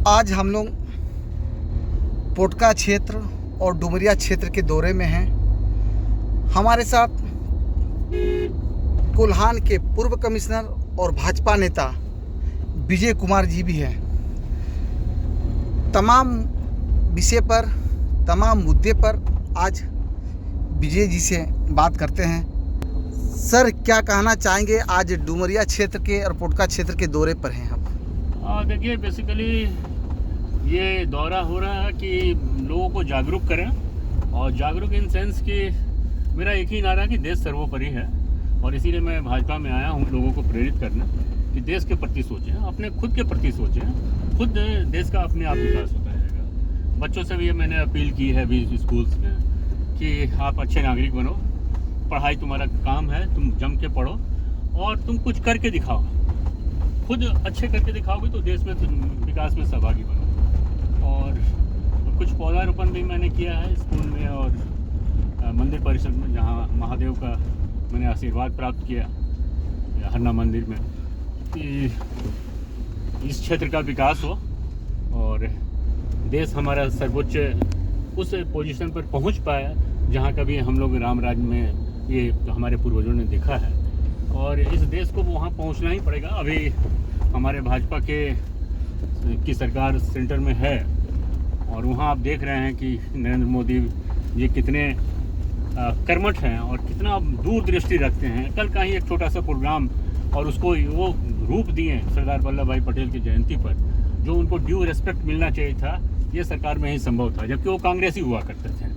आज हम लोग पोटका क्षेत्र और डुमरिया क्षेत्र के दौरे में हैं। हमारे साथ कोल्हान के पूर्व कमिश्नर और भाजपा नेता विजय कुमार जी भी हैं। तमाम विषय पर, तमाम मुद्दे पर आज विजय जी से बात करते हैं। सर, क्या कहना चाहेंगे? आज डुमरिया क्षेत्र के और पोटका क्षेत्र के दौरे पर हैं हम। देखिए, बेसिकली ये दौरा हो रहा है कि लोगों को जागरूक करें, और जागरूक इन सेंस कि मेरा एक ही नारा है कि देश सर्वोपरि है, और इसीलिए मैं भाजपा में आया हूँ लोगों को प्रेरित करने कि देश के प्रति सोचें, अपने खुद के प्रति सोचें। खुद देश का अपने आप विकास होता रहेगा। बच्चों से भी ये मैंने अपील की है भी स्कूल्स में कि आप अच्छे नागरिक बनो, पढ़ाई तुम्हारा काम है, तुम जम के पढ़ो और तुम कुछ करके दिखाओ। खुद अच्छे करके दिखाओगे तो देश में विकास में सहभागी बनो। और कुछ पौधारोपण भी मैंने किया है स्कूल में और मंदिर परिसर में, जहाँ महादेव का मैंने आशीर्वाद प्राप्त किया हरना मंदिर में, कि इस क्षेत्र का विकास हो और देश हमारा सर्वोच्च उस पोजीशन पर पहुंच पाया जहाँ कभी हम लोग राम राज्य में ये तो हमारे पूर्वजों ने देखा है, और इस देश को वहाँ पहुँचना ही पड़ेगा। अभी हमारे भाजपा की सरकार सेंटर में है, और वहाँ आप देख रहे हैं कि नरेंद्र मोदी ये कितने कर्मठ हैं और कितना दूरदृष्टि रखते हैं। कल का ही एक छोटा सा प्रोग्राम और उसको वो रूप दिए सरदार वल्लभ भाई पटेल की जयंती पर, जो उनको ड्यू रिस्पेक्ट मिलना चाहिए था, ये सरकार में ही संभव था, जबकि वो कांग्रेसी हुआ करते थे।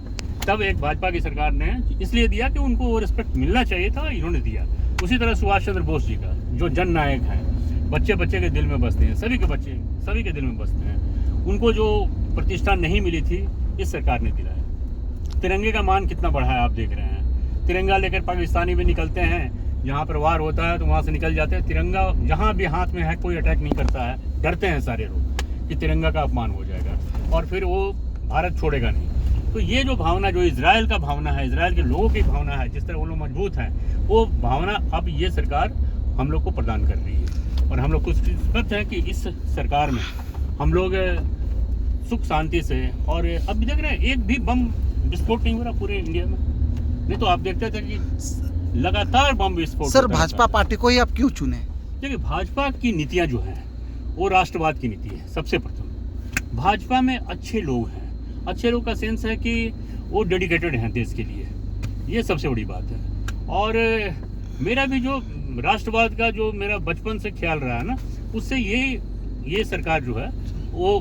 तब एक भाजपा की सरकार ने इसलिए दिया कि उनको वो रिस्पेक्ट मिलना चाहिए था, इन्होंने दिया। उसी तरह सुभाष चंद्र बोस जी का, जो जन नायक हैं, बच्चे बच्चे के दिल में बसते हैं, सभी के बच्चे सभी के दिल में बसते हैं, उनको जो प्रतिष्ठा नहीं मिली थी इस सरकार ने दिलाया। तिरंगे का मान कितना बढ़ा है आप देख रहे हैं। तिरंगा लेकर पाकिस्तानी भी निकलते हैं, जहाँ पर वार होता है तो वहाँ से निकल जाते हैं। तिरंगा जहाँ भी हाथ में है कोई अटैक नहीं करता है, डरते हैं सारे लोग कि तिरंगा का अपमान हो जाएगा और फिर वो भारत छोड़ेगा नहीं। तो ये जो भावना, जो इजराइल का भावना है, इजराइल के लोगों की भावना है, जिस तरह वो लोग मजबूत हैं, वो भावना अब ये सरकार हम लोग को प्रदान कर रही है। और हम लोग खुशकिस्मत हैं कि इस सरकार में हम लोग सुख शांति से, और अब देख रहे हैं एक भी बम विस्फोट नहीं हो रहा पूरे इंडिया में। नहीं तो आप देखते थे कि लगातार बम विस्फोट। सर, भाजपा पार्टी को ही आप क्यों चुने? देखिए, भाजपा की नीतियाँ जो हैं वो राष्ट्रवाद की नीति है। सबसे प्रथम भाजपा में अच्छे लोग हैं। अच्छे लोग का सेंस है कि वो डेडिकेटेड हैं देश के लिए, ये सबसे बड़ी बात है। और मेरा भी जो राष्ट्रवाद का जो मेरा बचपन से ख्याल रहा है ना, उससे ये सरकार जो है वो,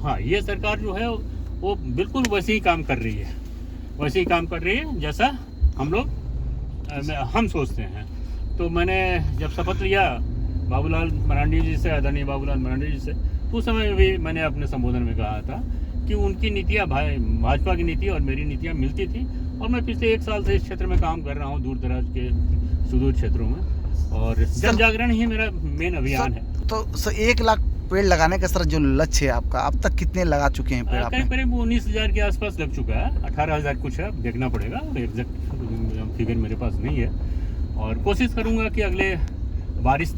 हाँ, ये सरकार जो है वो बिल्कुल वैसे ही काम कर रही है, वैसे ही काम कर रही है जैसा हम सोचते हैं। तो मैंने जब शपथ लिया बाबूलाल मरांडी जी से, आदरणीय बाबूलाल मरांडी जी से, तो उस समय भी मैंने अपने संबोधन में कहा था कि उनकी नीतियाँ भाजपा की नीति और मेरी नीतियाँ मिलती थी। और मैं पिछले 1 साल से इस क्षेत्र में काम कर रहा हूँ, दूर दराज के सुदूर क्षेत्रों में, और जन जागरण ही मेरा मेन अभियान है। तो सर, 1 लाख पेड़ लगाने का सर जो लक्ष्य है आपका, अब तक कितने लगा चुके हैं पेड़? करीब 19,000 के आसपास लग चुका है। 18,000 कुछ है, देखना पड़ेगा, एग्जैक्ट फिगर मेरे पास नहीं है। और कोशिश करूँगा कि अगले बारिश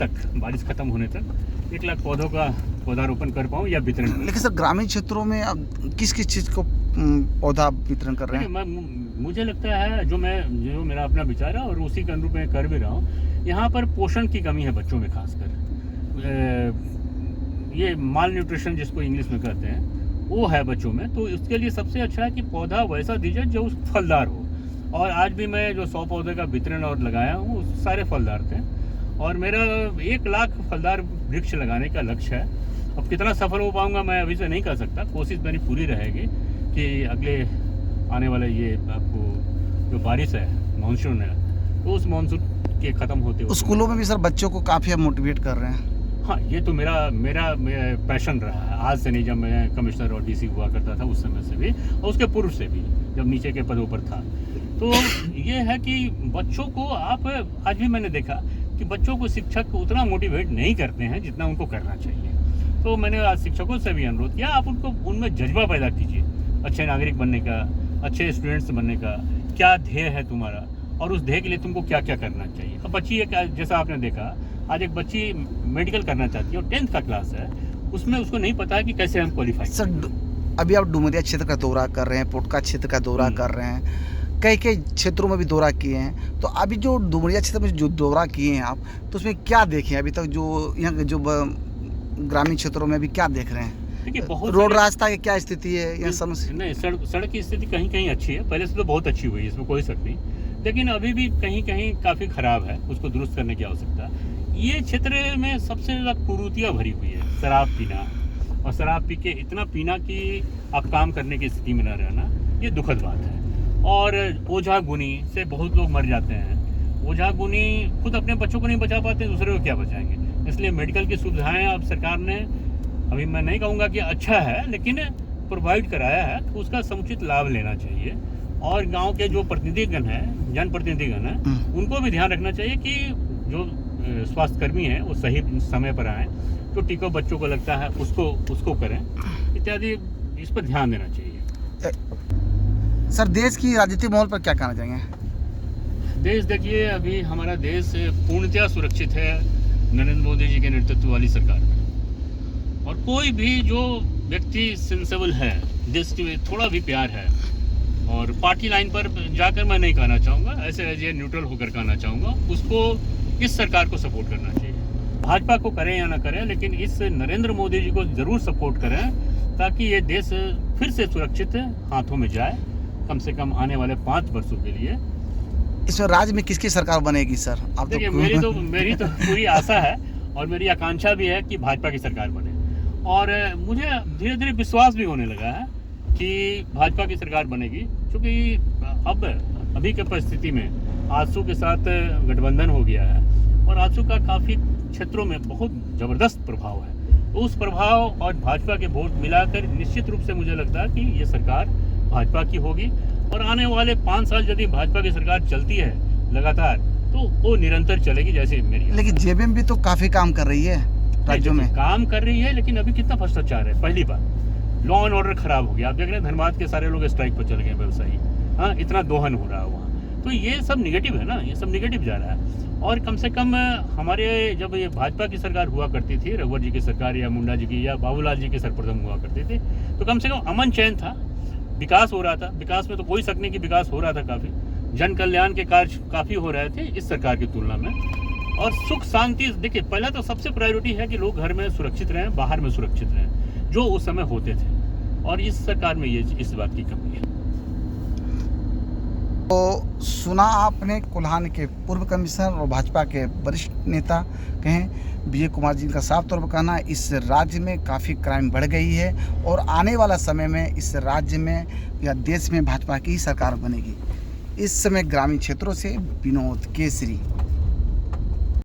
खत्म होने तक 1 लाख पौधों का पौधारोपण कर पाऊँ या वितरण। लेकिन सर, ग्रामीण क्षेत्रों में अब किस किस चीज़ को पौधा वितरण कर रहे हैं? मुझे लगता है, जो मेरा अपना विचार है और उसी के अनुरूप मैं कर भी रहा हूँ, यहाँ पर पोषण की कमी है बच्चों में खासकर। ये माल न्यूट्रिशन जिसको इंग्लिश में कहते हैं, वो है बच्चों में। तो इसके लिए सबसे अच्छा है कि पौधा वैसा दीजिए जो फलदार हो। और आज भी मैं जो 100 पौधे का वितरण और लगाया हूँ, सारे फलदार थे। और मेरा 1 लाख फलदार वृक्ष लगाने का लक्ष्य है। अब कितना सफल हो पाऊँगा मैं अभी से नहीं कह सकता, कोशिश मेरी पूरी रहेगी कि अगले आने वाला ये आपको जो बारिश है, मानसून है, तो उस मानसून के ख़त्म होते स्कूलों में भी सर बच्चों को काफ़ी मोटिवेट कर रहे हैं। हाँ, ये तो मेरा पैशन रहा है, आज से नहीं। जब मैं कमिश्नर और डीसी हुआ करता था उस समय से भी, और उसके पूर्व से भी, जब नीचे के पदों पर था। तो ये है कि बच्चों को आप, आज भी मैंने देखा कि बच्चों को शिक्षक उतना मोटिवेट नहीं करते हैं जितना उनको करना चाहिए। तो मैंने आज शिक्षकों से भी अनुरोध किया, आप उनमें जज्बा पैदा कीजिए अच्छे नागरिक बनने का, अच्छे स्टूडेंट्स बनने का। क्या ध्येय है तुम्हारा और उस ध्येय के लिए तुमको क्या क्या करना चाहिए। अब बच्ची एक, जैसा आपने देखा, आज एक बच्ची मेडिकल करना चाहती है और 10th का क्लास है, उसमें उसको नहीं पता है कि कैसे हम क्वालिफाई। सर अभी आप डुमरिया क्षेत्र का दौरा कर रहे हैं, पोटका क्षेत्र का दौरा कर रहे हैं, कई कई क्षेत्रों में भी दौरा किए हैं, तो अभी जो डुमरिया क्षेत्र में जो दौरा किए हैं आप, तो उसमें क्या देखे अभी तक, जो यहाँ के जो ग्रामीण क्षेत्रों में भी क्या देख रहे हैं? देखिए बहुत रोड रास्ता की क्या स्थिति है या समस्या? नहीं, सड़क की स्थिति कहीं कहीं अच्छी है, पहले से तो बहुत अच्छी हुई है, इसमें कोई शक नहीं, लेकिन अभी भी कहीं कहीं काफ़ी ख़राब है, उसको दुरुस्त करने की आवश्यकता है। ये क्षेत्र में सबसे ज़्यादा कुरीतियाँ भरी हुई है, शराब पीना, और शराब पी के इतना पीना कि आप काम करने की स्थिति में न रहना, ये दुखद बात है। और ओझा गुनी से बहुत लोग मर जाते हैं। ओझा गुनी खुद अपने बच्चों को नहीं बचा पाते, दूसरे को क्या बचाएंगे? इसलिए मेडिकल की सुविधाएं अब सरकार ने, अभी मैं नहीं कहूँगा कि अच्छा है, लेकिन प्रोवाइड कराया है, तो उसका समुचित लाभ लेना चाहिए। और गांव के जो प्रतिनिधिगण हैं, जनप्रतिनिधिगण हैं, उनको भी ध्यान रखना चाहिए कि जो स्वास्थ्यकर्मी हैं वो सही समय पर आएँ, तो टीका बच्चों को लगता है उसको करें इत्यादि, इस पर ध्यान देना चाहिए। सर देश की राजनीतिक माहौल पर क्या कहना चाहेंगे? देश देखिए, अभी हमारा देश पूर्णतया सुरक्षित है नरेंद्र मोदी जी के नेतृत्व वाली सरकार में। और कोई भी जो व्यक्ति सेंसेबल है, देश के थोड़ा भी प्यार है, और पार्टी लाइन पर जाकर मैं नहीं कहना चाहूँगा, ऐसे एज ए न्यूट्रल होकर कहना चाहूँगा, उसको इस सरकार को सपोर्ट करना चाहिए। भाजपा को करें या ना करें, लेकिन इस नरेंद्र मोदी जी को ज़रूर सपोर्ट करें, ताकि ये देश फिर से सुरक्षित हाथों में जाए, कम से कम आने वाले 5 वर्षों के लिए। इसमें राज्य में किसकी सरकार बनेगी सर? आप देखिए, मेरी तो पूरी आशा है और मेरी आकांक्षा भी है कि भाजपा की सरकार बने, और मुझे धीरे धीरे विश्वास भी होने लगा है कि भाजपा की सरकार बनेगी, क्योंकि अब अभी के परिस्थिति में आजसू के साथ गठबंधन हो गया है, और आजसू का काफ़ी क्षेत्रों में बहुत ज़बरदस्त प्रभाव है। तो उस प्रभाव और भाजपा के वोट मिलाकर निश्चित रूप से मुझे लगता है कि ये सरकार भाजपा की होगी, और आने वाले 5 साल यदि भाजपा की सरकार चलती है लगातार, तो वो निरंतर चलेगी, जैसे मेरी। लेकिन जेबीएम भी तो काफ़ी काम कर रही है राज्यों में। काम कर रही है, लेकिन अभी कितना भ्रष्टाचार है। पहली बार लॉ एंड ऑर्डर खराब हो गया, आप देख रहे हैं धनबाद के सारे लोग स्ट्राइक पर चल गए, व्यवसायी, हाँ, इतना दोहन हो रहा है वहाँ, तो ये सब निगेटिव है ना, ये सब निगेटिव जा रहा है। और कम से कम हमारे जब ये भाजपा की सरकार हुआ करती थी, रघुवर जी की सरकार या मुंडा जी की या बाबूलाल जी की सर्वप्रथम हुआ करती थी, तो कम से कम अमन चैन था, विकास हो रहा था। विकास में तो कोई शक नहीं कि विकास हो रहा था, काफ़ी जन कल्याण के कार्य काफ़ी हो रहे थे इस सरकार की तुलना में। और सुख शांति, देखिए पहला तो सबसे प्रायोरिटी है कि लोग घर में सुरक्षित रहें, बाहर में सुरक्षित रहें, जो उस समय होते थे, और इस सरकार में ये इस बात की कमी है। तो सुना आपने कोल्हान के पूर्व कमिश्नर और भाजपा के वरिष्ठ नेता कहें विजय कुमार जी का साफ तौर पर कहना, इस राज्य में काफ़ी क्राइम बढ़ गई है, और आने वाला समय में इस राज्य में या देश में भाजपा की ही सरकार बनेगी। इस समय ग्रामीण क्षेत्रों से विनोद केसरी।